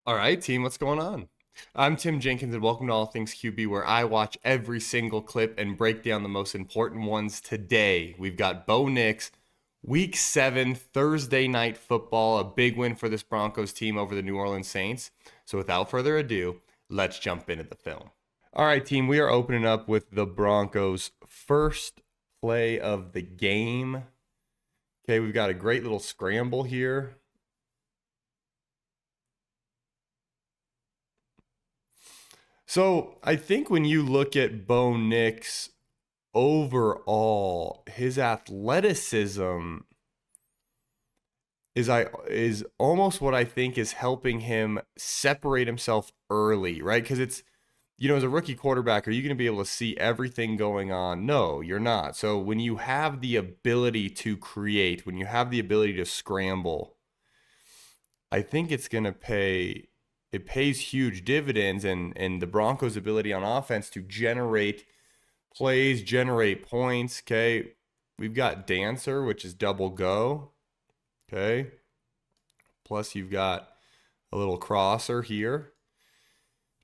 All right, team, what's going on? I'm Tim Jenkins, and welcome to All Things QB, where I watch every single clip and break down the most important ones. Today, we've got Bo Nix, Week 7, Thursday night football, a big win for this Broncos team over the New Orleans Saints. So without further ado, let's jump into the film. All right, team, we are opening up with the Broncos' first play of the game. Okay, we've got a great little scramble here. So I think when you look at Bo Nix overall, his athleticism is almost what I think is helping him separate himself early, right? Because as a rookie quarterback, are you going to be able to see everything going on? No, you're not. So when you have the ability to create, when you have the ability to scramble, I think it's going to pay. It pays huge dividends, and the Broncos' ability on offense to generate plays, generate points. Okay, we've got Dancer, which is double go. Okay, plus you've got a little crosser here,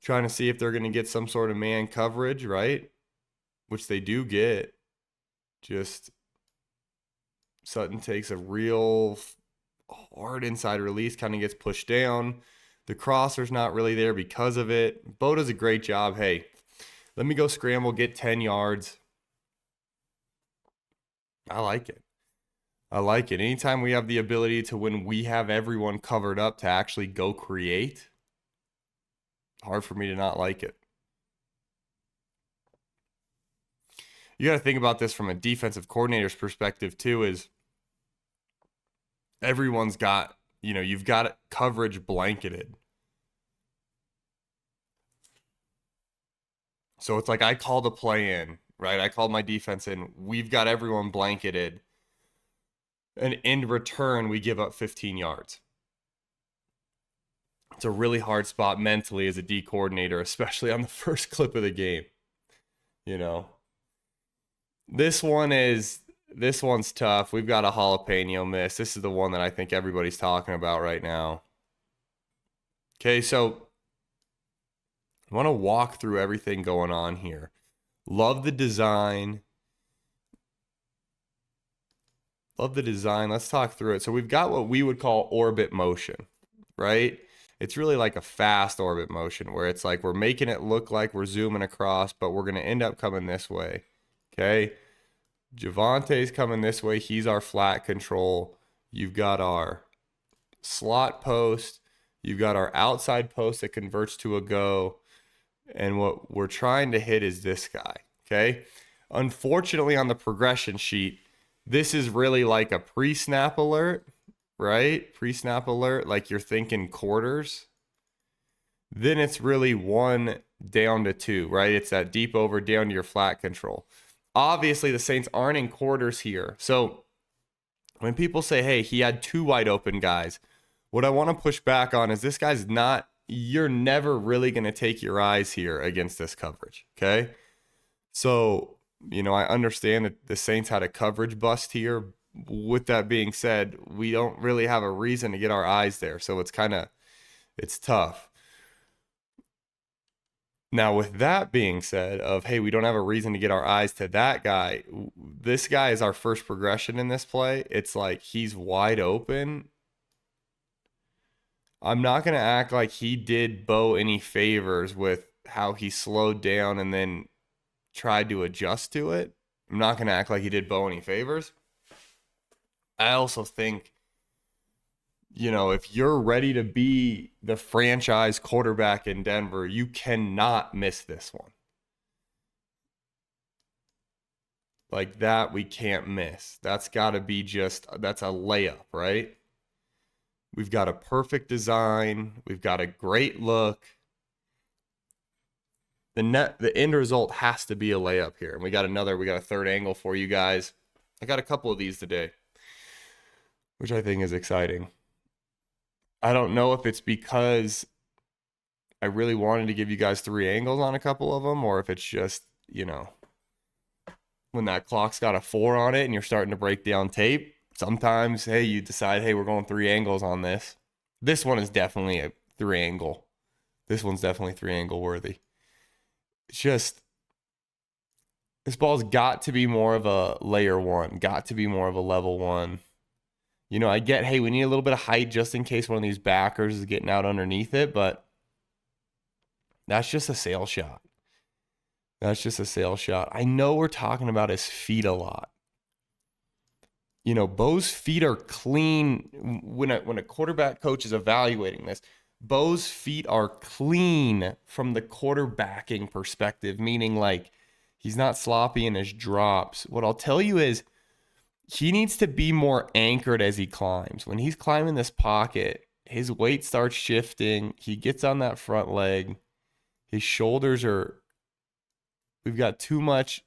trying to see if they're going to get some sort of man coverage, right? Which they do get. Just Sutton takes a real hard inside release, kind of gets pushed down. The crosser's not really there because of it. Bo does a great job. Hey, let me go scramble, get 10 yards. I like it. I like it. Anytime we have the ability to, when we have everyone covered up, to actually go create, hard for me to not like it. You got to think about this from a defensive coordinator's perspective too, is everyone's got, you've got coverage blanketed. So it's like I call the play in, right? I called my defense in. We've got everyone blanketed. And in return, we give up 15 yards. It's a really hard spot mentally as a D coordinator, especially on the first clip of the game. You know, this one's tough. We've got a jalapeno miss. This is the one that I think everybody's talking about right now. Okay, so I want to walk through everything going on here. Love the design. Love the design. Let's talk through it. So we've got what we would call orbit motion, right? It's really like a fast orbit motion where it's like we're making it look like we're zooming across, but we're going to end up coming this way. Okay. Javante's coming this way. He's our flat control. You've got our slot post. You've got our outside post that converts to a go. And what we're trying to hit is this guy. Okay. Unfortunately, on the progression sheet, this is really like a pre-snap alert, right? Pre-snap alert, like you're thinking quarters. Then it's really 1 down to 2, right? It's that deep over down to your flat control. Obviously, the Saints aren't in quarters here. So when people say, hey, he had 2 wide open guys, what I want to push back on is this guy's not, you're never really going to take your eyes here against this coverage, okay? So, I understand that the Saints had a coverage bust here. With that being said, we don't really have a reason to get our eyes there. So it's tough. Now, with that being said, hey, we don't have a reason to get our eyes to that guy. This guy is our first progression in this play. It's like he's wide open. I'm not going to act like he did Bo any favors with how he slowed down and then tried to adjust to it. I'm not going to act like he did Bo any favors. I also think, if you're ready to be the franchise quarterback in Denver, you cannot miss this one. Like that, we can't miss. That's got to be that's a layup, right? We've got a perfect design. We've got a great look. The end result has to be a layup here. And we got a third angle for you guys. I got a couple of these today, which I think is exciting. I don't know if it's because I really wanted to give you guys 3 angles on a couple of them, or if it's just, when that clock's got a 4 on it and you're starting to break down tape, sometimes, hey, you decide, hey, we're going 3 angles on this. This one is definitely three angle. This one's definitely three angle worthy. It's just, this ball's got to be more of a layer one, got to be more of a level one. You know, I get, hey, we need a little bit of height just in case one of these backers is getting out underneath it, but that's just a sail shot. That's just a sail shot. I know we're talking about his feet a lot. You know, Bo's feet are clean. When a quarterback coach is evaluating this, Bo's feet are clean from the quarterbacking perspective, meaning like he's not sloppy in his drops. What I'll tell you is he needs to be more anchored as he climbs. When he's climbing this pocket, his weight starts shifting. He gets on that front leg. His shoulders are, we've got too much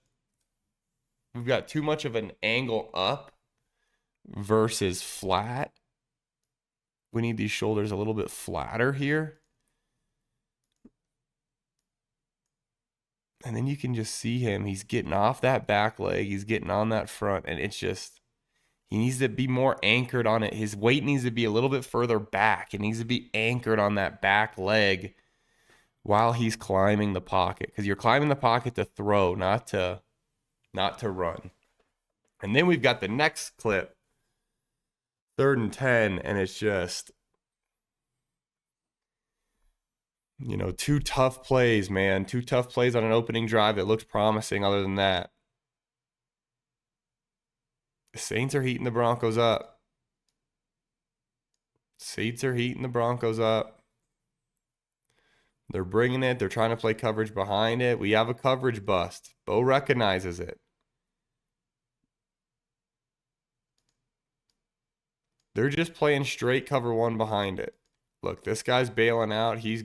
of an angle up versus flat. We need these shoulders a little bit flatter here. And then you can just see him. He's getting off that back leg. He's getting on that front. And it's just, he needs to be more anchored on it. His weight needs to be a little bit further back. It needs to be anchored on that back leg while he's climbing the pocket. Because you're climbing the pocket to throw, not to run. And then we've got the next clip. 3rd and 10, and it's just, you know, 2 tough plays, man. 2 tough plays on an opening drive that looks promising other than that. The Saints are heating the Broncos up. Saints are heating the Broncos up. They're bringing it. They're trying to play coverage behind it. We have a coverage bust. Bo recognizes it. They're just playing straight cover one behind it. Look, this guy's bailing out. He's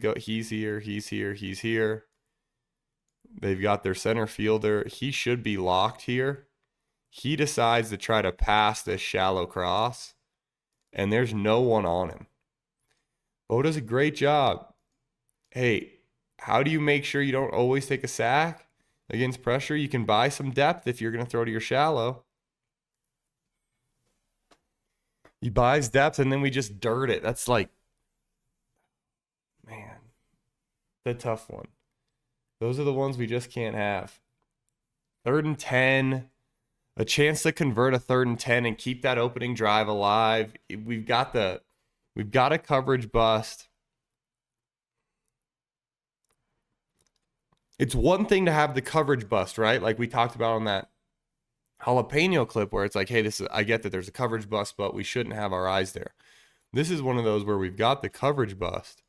here. They've got their center fielder. He should be locked here. He decides to try to pass this shallow cross, and there's no one on him. Bo does a great job. Hey, how do you make sure you don't always take a sack against pressure? You can buy some depth if you're going to throw to your shallow. He buys depth, and then we just dirt it. That's like, man, the tough one. Those are the ones we just can't have. 3rd and 10, a chance to convert a 3rd and 10 and keep that opening drive alive. We've got a coverage bust. It's one thing to have the coverage bust, right? Like we talked about on that jalapeno clip where it's like, hey, I get that there's a coverage bust, but we shouldn't have our eyes there. This is one of those where we've got the coverage bust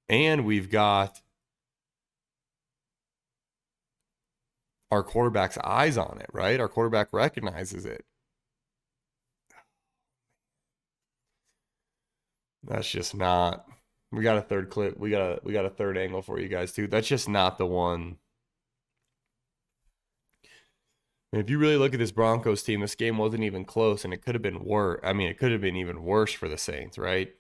and we've got our quarterback's eyes on it, right? Our quarterback recognizes it. That's just not. We got a third clip. We got a third angle for you guys too. That's just not the one. If you really look at this Broncos team, this game wasn't even close, and it could have been worse. I mean, it could have been even worse for the Saints, right?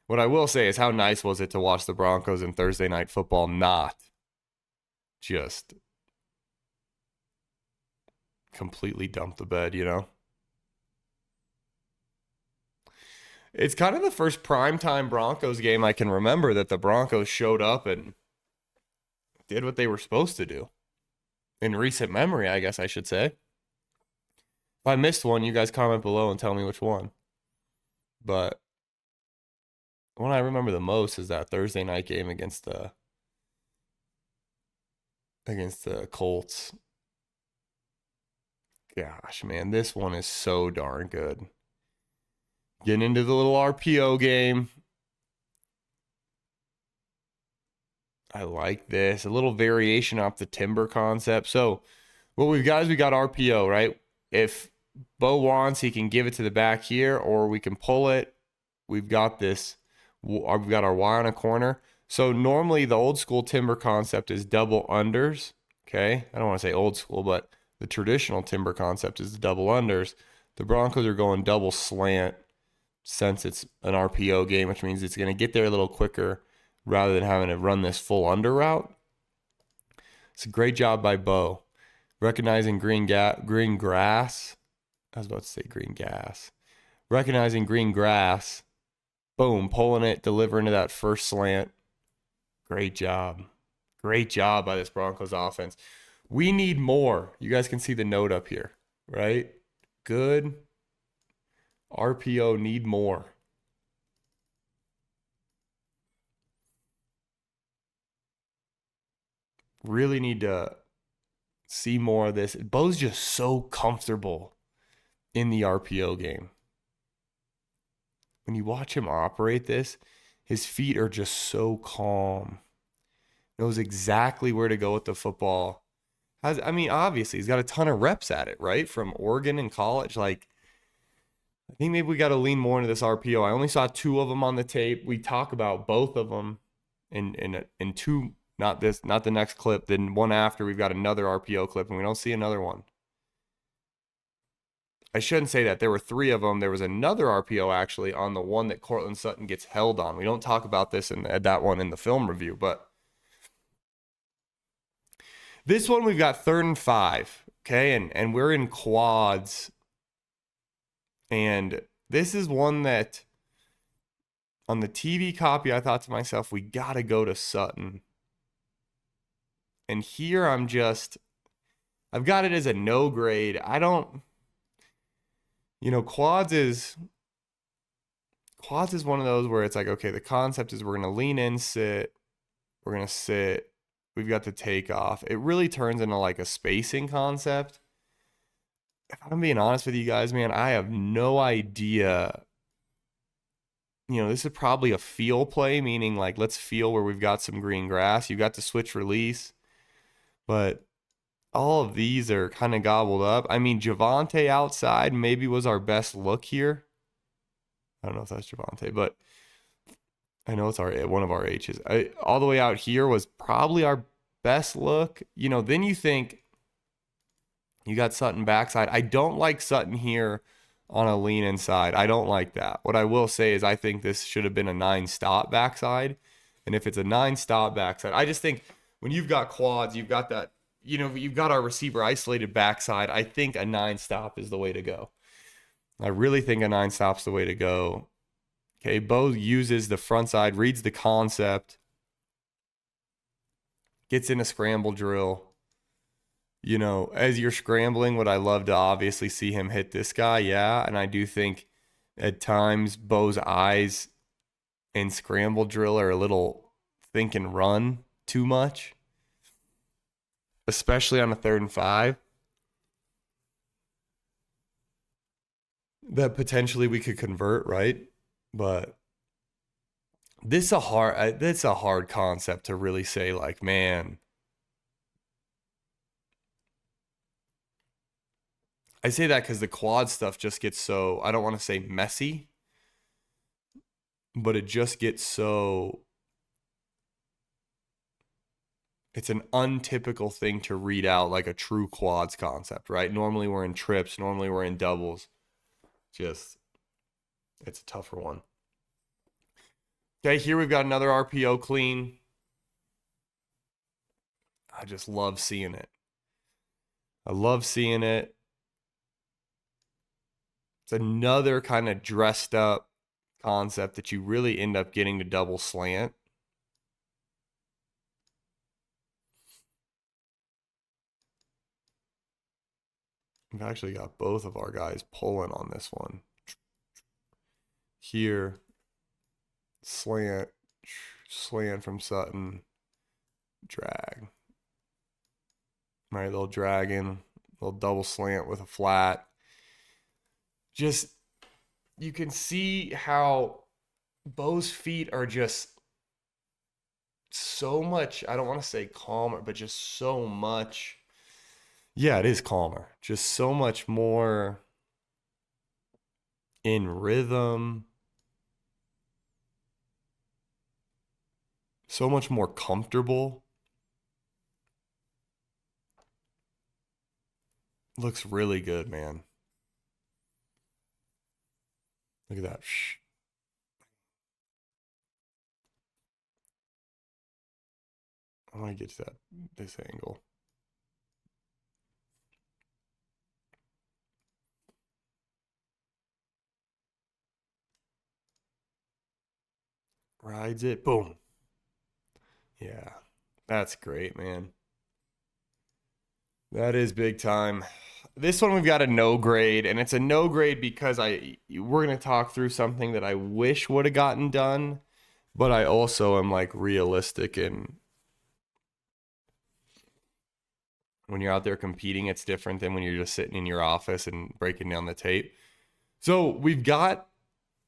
What I will say is, how nice was it to watch the Broncos in Thursday Night Football not just completely dump the bed, you know? It's kind of the first primetime Broncos game I can remember that the Broncos showed up and did what they were supposed to do. In recent memory, I guess I should say. If I missed one, you guys comment below and tell me which one. But the one I remember the most is that Thursday night game against the Colts. Gosh, man, this one is so darn good. Getting into the little RPO game. I like this. A little variation off the timber concept. So what we've got is we got RPO, right? If Bo wants, he can give it to the back here, or we can pull it. We've got this. We've got our Y on a corner. So normally the old school timber concept is double unders. Okay. I don't want to say old school, but the traditional timber concept is the double unders. The Broncos are going double slant since it's an RPO game, which means it's going to get there a little quicker rather than having to run this full under route. It's a great job by Bo. Recognizing green grass. I was about to say green gas. recognizing green grass, boom, pulling it, delivering to that first slant. Great job. Great job by this Broncos offense. We need more. You guys can see the note up here, right? Good. RPO need more. Really need to see more of this. Bo's just so comfortable in the RPO game. When you watch him operate this, his feet are just so calm. Knows exactly where to go with the football. I mean, obviously, he's got a ton of reps at it, right? From Oregon in college. Like, I think maybe we got to lean more into this RPO. I only saw 2 of them on the tape. We talk about both of them in 2, not the next clip. Then one after, we've got another RPO clip, and we don't see another one. I shouldn't say that. There were 3 of them. There was another RPO actually on the one that Cortland Sutton gets held on. We don't talk about this in that one in the film review, but this one we've got 3rd and 5, okay? And we're in quads. And this is one that on the TV copy, I thought to myself, we got to go to Sutton. And here I've got it as a no grade. I don't, quads is one of those where it's like, okay, the concept is we're going to lean in, sit, we're going to sit, we've got the takeoff. It really turns into like a spacing concept. If I'm being honest with you guys, man, I have no idea. This is probably a feel play, meaning like let's feel where we've got some green grass. You got the switch release, but all of these are kind of gobbled up. I mean, Javonte outside maybe was our best look here. I don't know if that's Javonte, but I know it's one of our H's. All the way out here was probably our best look. Then you think you got Sutton backside. I don't like Sutton here on a lean inside. I don't like that. What I will say is I think this should have been a 9-stop backside. And if it's a 9-stop backside, I just think when you've got quads, you've got that, you've got our receiver isolated backside. I think a 9-stop is the way to go. I really think a 9-stop's the way to go. Okay, Bo uses the front side, reads the concept, gets in a scramble drill. As you're scrambling, would I love to obviously see him hit this guy? Yeah, and I do think at times Bo's eyes in scramble drill are a little think and run too much, especially on a 3rd and 5. That potentially we could convert, right? But that's a hard concept to really say like, man. I say that because the quad stuff just gets so, I don't want to say messy, but it just gets so, it's an untypical thing to read out like a true quads concept, right? Normally we're in trips, normally we're in doubles. It's a tougher one. Okay, here we've got another RPO clean. I just love seeing it. I love seeing it. It's another kind of dressed up concept that you really end up getting to double slant. We've actually got both of our guys pulling on this one. Here, slant from Sutton, drag. All right, they'll drag in, they'll double slant with a flat. Just, you can see how Bo's feet are just so much, I don't want to say calmer, but just so much. Yeah, it is calmer. Just so much more in rhythm. So much more comfortable. Looks really good, man. Look at that. I want to get to this angle. Rides it. Boom. Yeah. That's great, man. That is big time. This one we've got a no grade, and it's a no grade because we're gonna talk through something that I wish would have gotten done, but I also am like realistic, and when you're out there competing, it's different than when you're just sitting in your office and breaking down the tape. So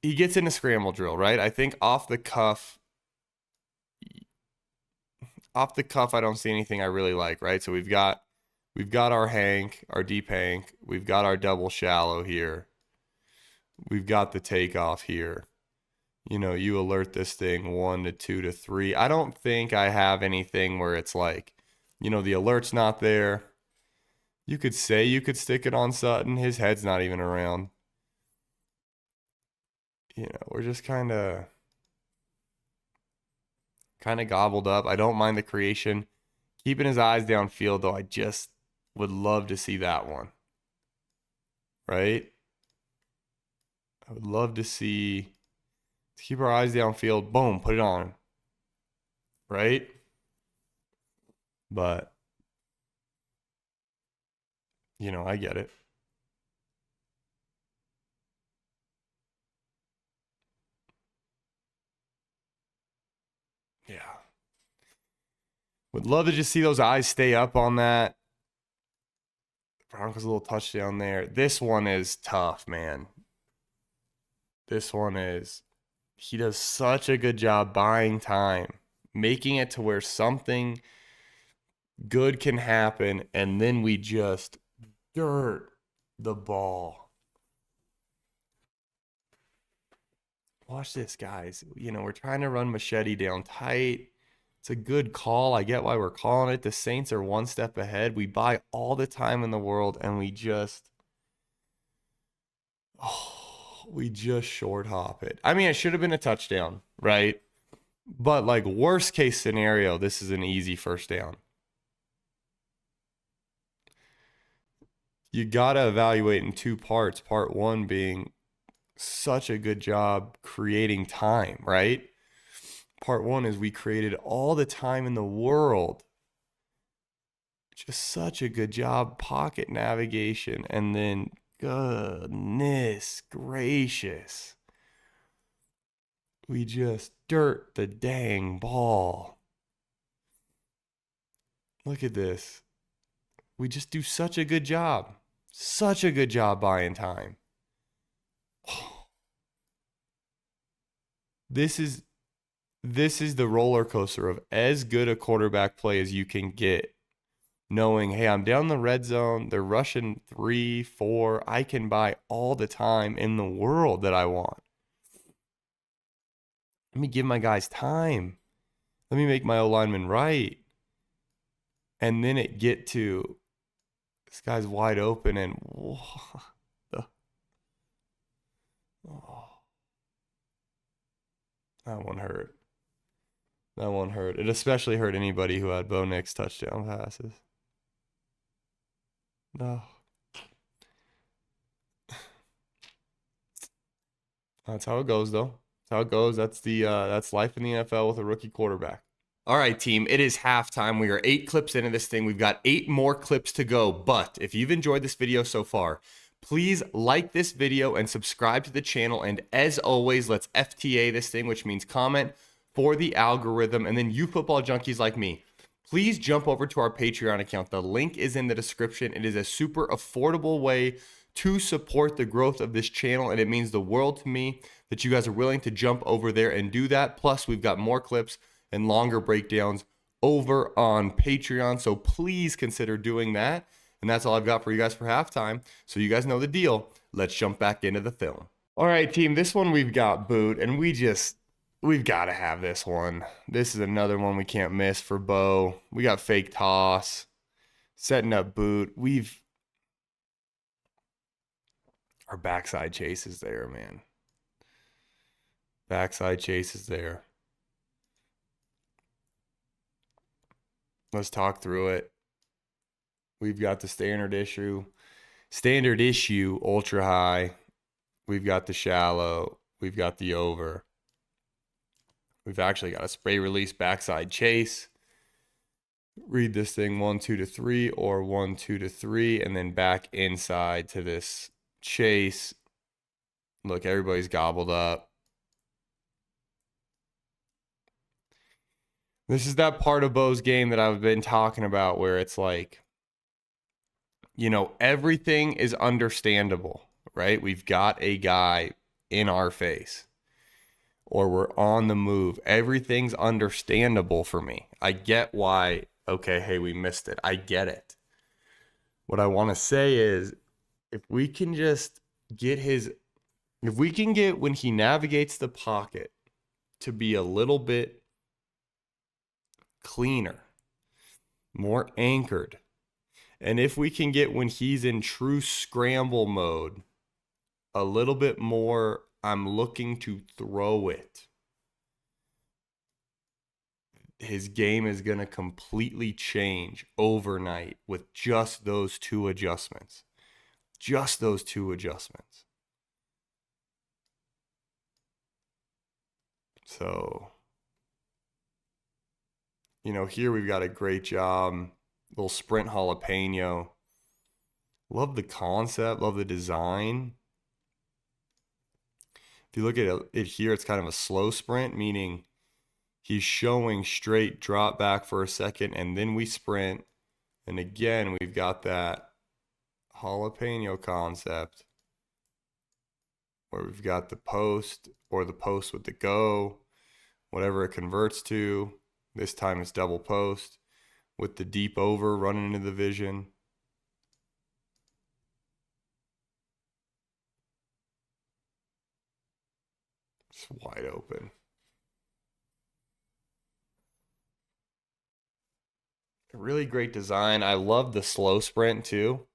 he gets in a scramble drill, right? I think off the cuff, I don't see anything I really like, right? So we've got our Hank, our deep Hank. We've got our double shallow here. We've got the takeoff here. You know, you alert this thing 1 to 2 to 3. I don't think I have anything where it's like, you know, the alert's not there. You could say you could stick it on Sutton. His head's not even around. You know, we're just kind of gobbled up. I don't mind the creation. Keeping his eyes downfield, though, I just would love to see that one. Right? I would love to see. Keep our eyes downfield. Boom, put it on. Right? But, you know, I get it. Yeah. Would love to just see those eyes stay up on that. Broncos a little touchdown there. This one is tough, man. He does such a good job buying time, making it to where something good can happen, and then we just dirt the ball. Watch this, guys. You know, we're trying to run Machete down tight. It's a good call. I get why we're calling it. The Saints are one step ahead. We buy all the time in the world, and we just short hop it. I mean, it should have been a touchdown, right? But like worst case scenario, this is an easy first down. You got to evaluate in two parts. Part one being such a good job creating time, right? Part one is we created all the time in the world. Just such a good job, pocket navigation, and then goodness gracious, we just dirt the dang ball. Look at this. We just do such a good job. Such a good job buying time. This is the roller coaster of as good a quarterback play as you can get. Knowing, hey, I'm down the red zone. They're rushing 3, 4. I can buy all the time in the world that I want. Let me give my guys time. Let me make my O-lineman right. And then it get to this guy's wide open and oh, that one hurt. That one hurt. It especially hurt anybody who had Bo Nix touchdown passes. No. That's how it goes, though. That's how it goes. That's life in the NFL with a rookie quarterback. All right, team, it is halftime. We are 8 clips into this thing. We've got 8 more clips to go. But if you've enjoyed this video so far, please like this video and subscribe to the channel. And as always, let's FTA this thing, which means comment for the algorithm. And then you football junkies like me, please jump over to our Patreon account. The link is in the description. It is a super affordable way to support the growth of this channel, and it means the world to me that you guys are willing to jump over there and do that. Plus, we've got more clips and longer breakdowns over on Patreon, so please consider doing that. And that's all I've got for you guys for halftime. So you guys know the deal. Let's jump back into the film. All right, team, this one we've got Boot, and we've got to have this one. This is another one we can't miss for Bo. We got fake toss, setting up Boot. Our backside chase is there, man. Backside chase is there. Let's talk through it. We've got the standard issue, ultra high. We've got the shallow. We've got the over. We've actually got a spray release backside chase. Read this thing 1 2 to 3 or 1 2 to 3, and then back inside to this chase. Look, everybody's gobbled up. This is that part of Bo's game that I've been talking about where it's like, you know, everything is understandable, right? We've got a guy in our face or we're on the move. Everything's understandable for me. I get why, okay, hey, we missed it. I get it. What I want to say is if we can just get if we can get when he navigates the pocket to be a little bit cleaner, more anchored, and if we can get when he's in true scramble mode, a little bit more, I'm looking to throw it. His game is going to completely change overnight with just those two adjustments. Just those two adjustments. So, you know, here we've got a great job. Little sprint jalapeno. Love the concept, love the design. If you look at it here, it's kind of a slow sprint, meaning he's showing straight drop back for a second, and then we sprint. And again, we've got that jalapeno concept where we've got the post or the post with the go, whatever it converts to. This time it's double post with the deep over running into the vision. It's wide open. A really great design. I love the slow sprint too.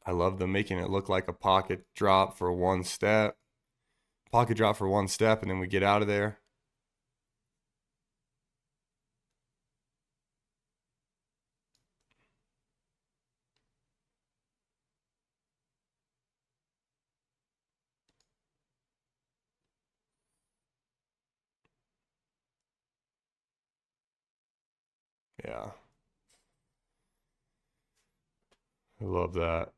I love them making it look like a pocket drop for one step. Pocket drop for one step, and then we get out of there. Yeah. I love that.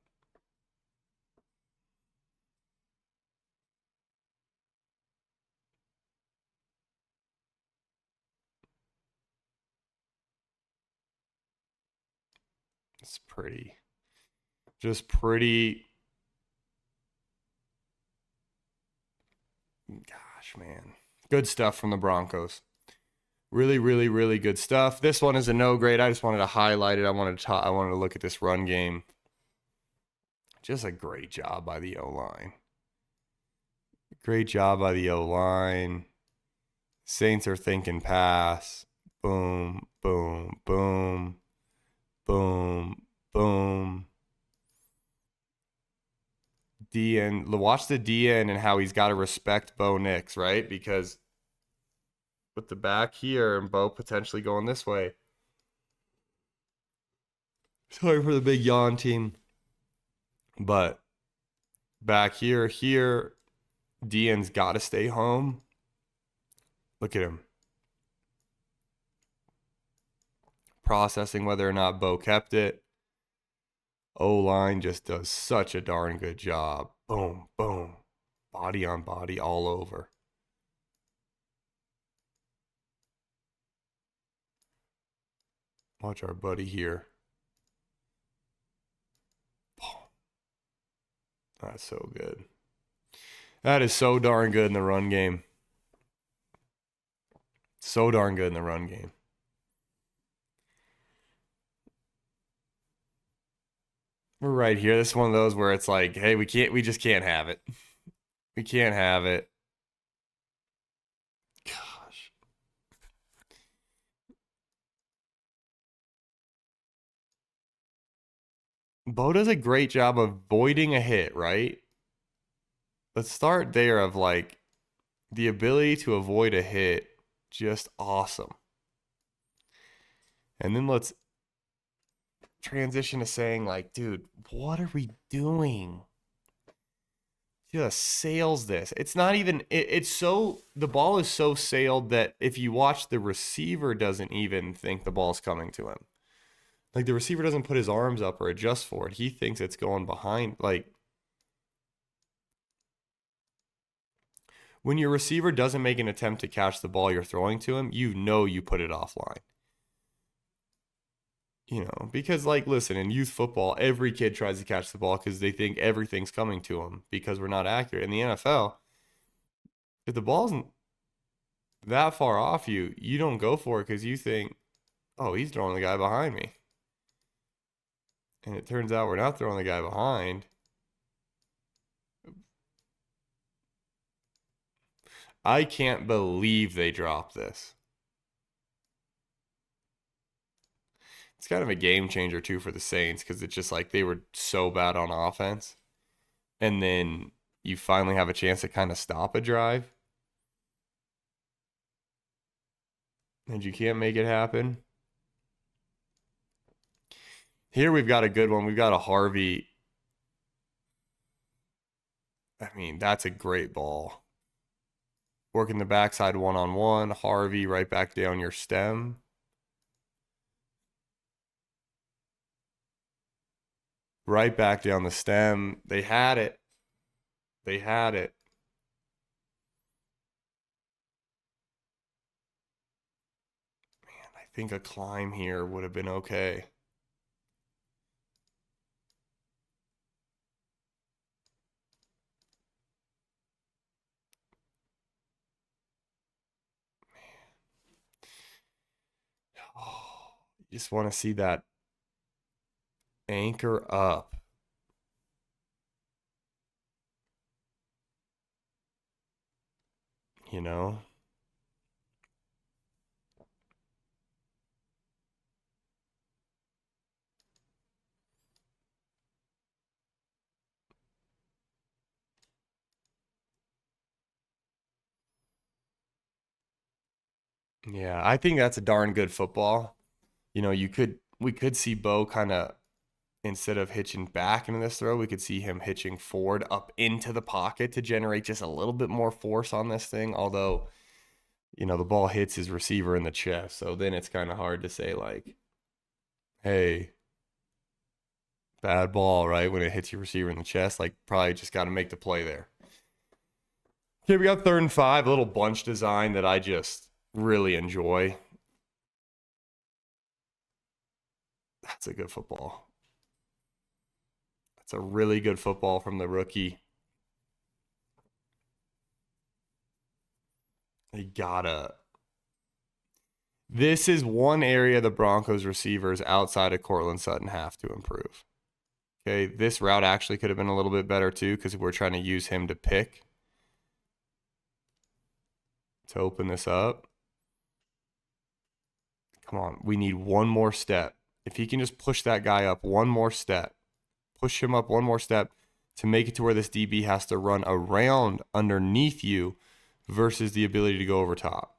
It's pretty. Just pretty. Gosh, man. Good stuff from the Broncos. Really, really, really good stuff. This one is a no grade. I just wanted to highlight it. I wanted to look at this run game. Just a great job by the O-line. Great job by the O-line. Saints are thinking pass. Boom, boom, boom, boom, boom. DN, watch the DN and how he's got to respect Bo Nix, right? Because with the back here and Bo potentially going this way. Sorry for the big yawn team. But back here, DN's got to stay home. Look at him. Processing whether or not Bo kept it. O-line just does such a darn good job. Boom, boom. Body on body all over. Watch our buddy here. That's so good. That is so darn good in the run game. So darn good in the run game. We're right here. This is one of those where it's like, hey, we just can't have it. We can't have it. Gosh. Bo does a great job of avoiding a hit, right? Let's start there of like the ability to avoid a hit, just awesome. And then let's transition to saying like, dude, what are we doing? just sails this. It's not even it's so the ball is so sailed that if you watch the receiver doesn't even think the ball's coming to him. Like the receiver doesn't put his arms up or adjust for it. He thinks it's going behind. Like when your receiver doesn't make an attempt to catch the ball you're throwing to him, you know you put it offline. You know, because like listen, in youth football, every kid tries to catch the ball because they think everything's coming to them because we're not accurate. In the NFL, if the ball's that far off you, you don't go for it because you think, oh, he's throwing the guy behind me. And it turns out we're not throwing the guy behind. I can't believe they dropped this. It's kind of a game changer too for the Saints because it's just like they were so bad on offense. And then you finally have a chance to kind of stop a drive. And you can't make it happen. Here we've got a good one. We've got a Harvey. I mean, that's a great ball. Working the backside one-on-one. Harvey right back down your stem. Right back down the stem. They had it. They had it. Man, I think a climb here would have been okay. Oh, you just want to see that anchor up. You know? Yeah, I think that's a darn good football. You know, we could see Bo kind of instead of hitching back into this throw, we could see him hitching forward up into the pocket to generate just a little bit more force on this thing. Although, you know, the ball hits his receiver in the chest. So then it's kind of hard to say, like, hey, bad ball, right? When it hits your receiver in the chest, like, probably just got to make the play there. Okay, we got 3rd and 5, a little bunch design that I just really enjoy. That's a good football. That's a really good football from the rookie. They gotta. This is one area the Broncos receivers outside of Cortland Sutton have to improve. Okay, this route actually could have been a little bit better too because we're trying to use him to pick to open this up. Come on, we need one more step. If he can just push that guy up one more step, push him up one more step to make it to where this DB has to run around underneath you versus the ability to go over top.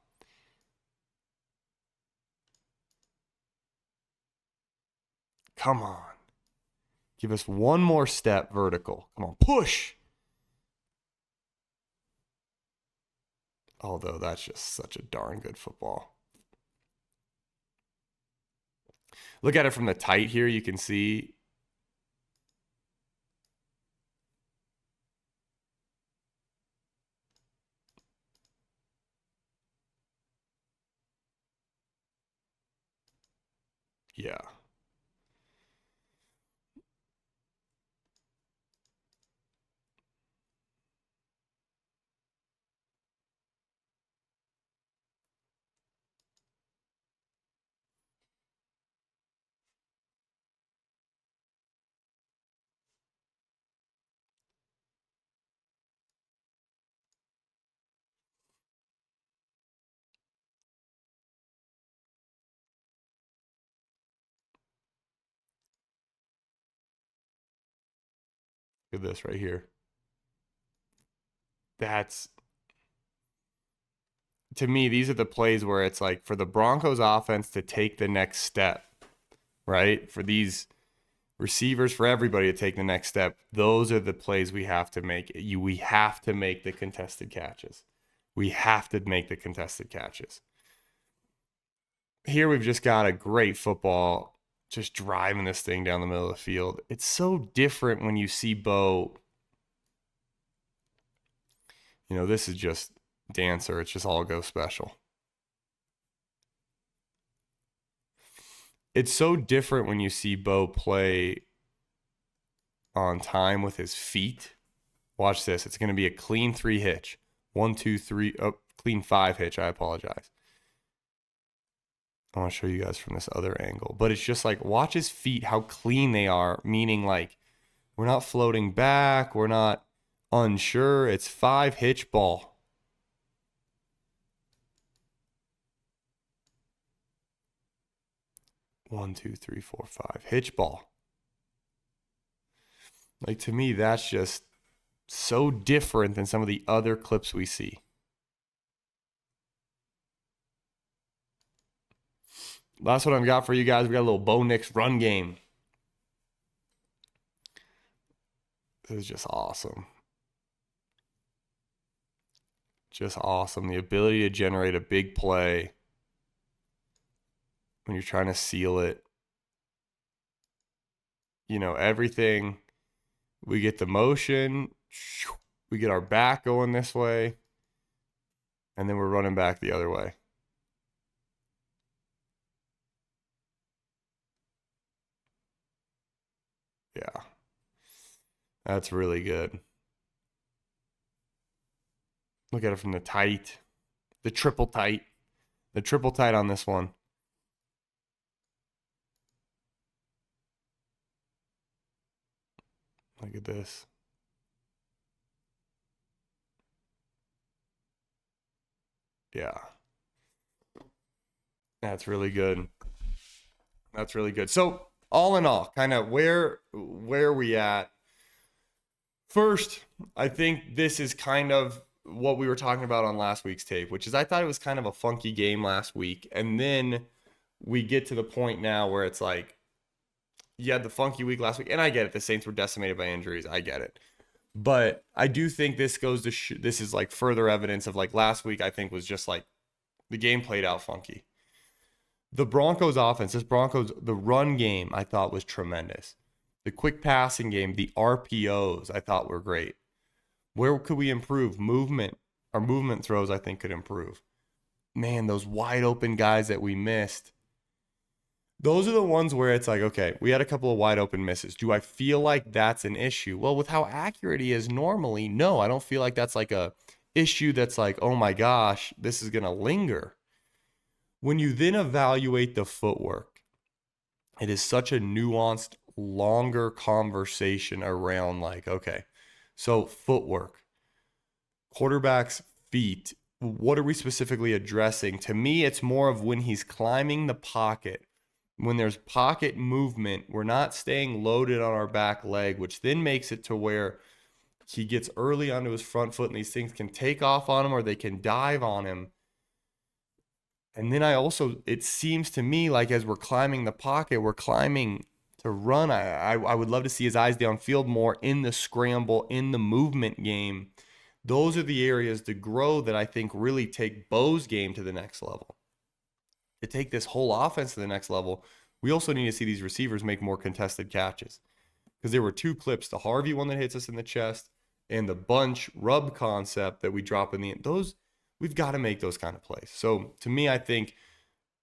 Come on. Give us one more step vertical. Come on, push. Although that's just such a darn good football. Look at it from the tight here. You can see. Yeah. Look at this right here. That's to me, these are the plays where it's like for the Broncos offense to take the next step, right? For these receivers, for everybody to take the next step. Those are the plays we have to make. We have to make the contested catches. We have to make the contested catches. Here we've just got a great football, just driving this thing down the middle of the field. It's so different when you see Bo. You know, this is just dancer. It's just all go special. It's so different when you see Bo play on time with his feet. Watch this. It's going to be a clean 3 hitch. 1, 2, 3. Oh, clean 5 hitch. I apologize. I want to show you guys from this other angle. But it's just like, watch his feet, how clean they are. Meaning like, we're not floating back. We're not unsure. It's 5 hitch ball. One, two, three, four, 5 hitch ball. Like, to me, that's just so different than some of the other clips we see. That's what I've got for you guys. We got a little Bo Nix run game. This is just awesome. Just awesome. The ability to generate a big play when you're trying to seal it. You know, everything. We get the motion. We get our back going this way. And then we're running back the other way. Yeah. That's really good. Look at it from the tight. The triple tight. The triple tight on this one. Look at this. Yeah. That's really good. That's really good. So, all in all, kind of where are we at? First, I think this is kind of what we were talking about on last week's tape, which is I thought it was kind of a funky game last week. And then we get to the point now where it's like, you had the funky week last week. And I get it. The Saints were decimated by injuries. I get it. But I do think this goes to this is like further evidence of like last week, I think was just like the game played out funky. The Broncos offense, the run game I thought was tremendous. The quick passing game, the RPOs I thought were great. Where could we improve? Movement. Our movement throws I think could improve. Man, those wide open guys that we missed. Those are the ones where it's like, okay, we had a couple of wide open misses. Do I feel like that's an issue? Well, with how accurate he is normally, no, I don't feel like that's like a issue that's like, oh my gosh, this is going to linger. When you then evaluate the footwork, it is such a nuanced, longer conversation around like, okay, so footwork, quarterback's feet, what are we specifically addressing? To me, it's more of when he's climbing the pocket. When there's pocket movement, we're not staying loaded on our back leg, which then makes it to where he gets early onto his front foot and these things can take off on him or they can dive on him. And then it seems to me like as we're climbing the pocket, we're climbing to run. I would love to see his eyes downfield more in the scramble, in the movement game. Those are the areas to grow that I think really take Bo's game to the next level. To take this whole offense to the next level, we also need to see these receivers make more contested catches. Because there were 2 clips, the Harvey one that hits us in the chest and the bunch rub concept that we drop in the end. Those, we've got to make those kind of plays. So to me, I think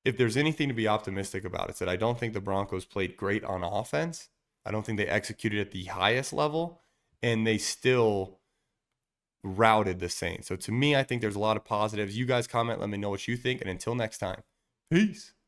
if there's anything to be optimistic about, it's that I don't think the Broncos played great on offense. I don't think they executed at the highest level, and they still routed the Saints. So to me, I think there's a lot of positives. You guys comment, let me know what you think, and until next time. Peace.